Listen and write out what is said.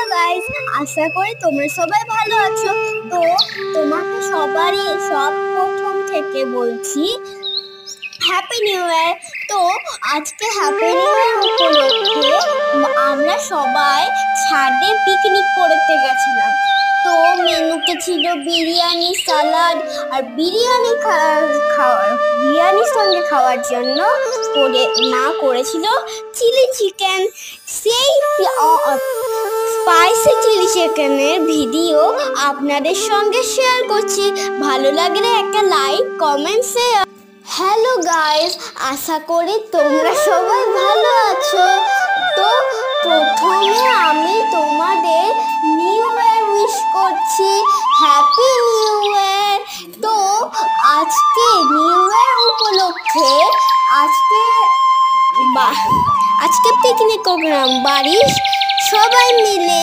Hello guys, আশা করি তোমরা সবাই ভালো আছো। তো তোমাকে সবারই সব প্রথম থেকে বলছি হ্যাপি নিউ ইয়ার। তো আজকে হ্যাপি নিউ ইয়ার উপলক্ষে আমরা সবাই ছাদে পিকনিক করতে গেছিলাম। তো মেনুতে ছিল বিরিয়ানি, সালাড আর বিরিয়ানির সঙ্গে খাওয়ার জন্য মা করেছিল চিলি চিকেন। সেই স্পাইসি চিলি চিকেনের ভিডিও আপনাদের সঙ্গে শেয়ার করছি। ভালো লাগলে একটা like, comment, share. Hello guys, আশা করি তোমরা সবাই ভালো আছো। তো প্রথমে আমি তোমাদের নিউ ইয়ার উইশ করছি, হ্যাপি নিউ ইয়ার। তো আজকে নিউ ইয়ার উপলক্ষে আজকে পিকনিক প্রোগ্রাম বাড়ির সবাই মিলে।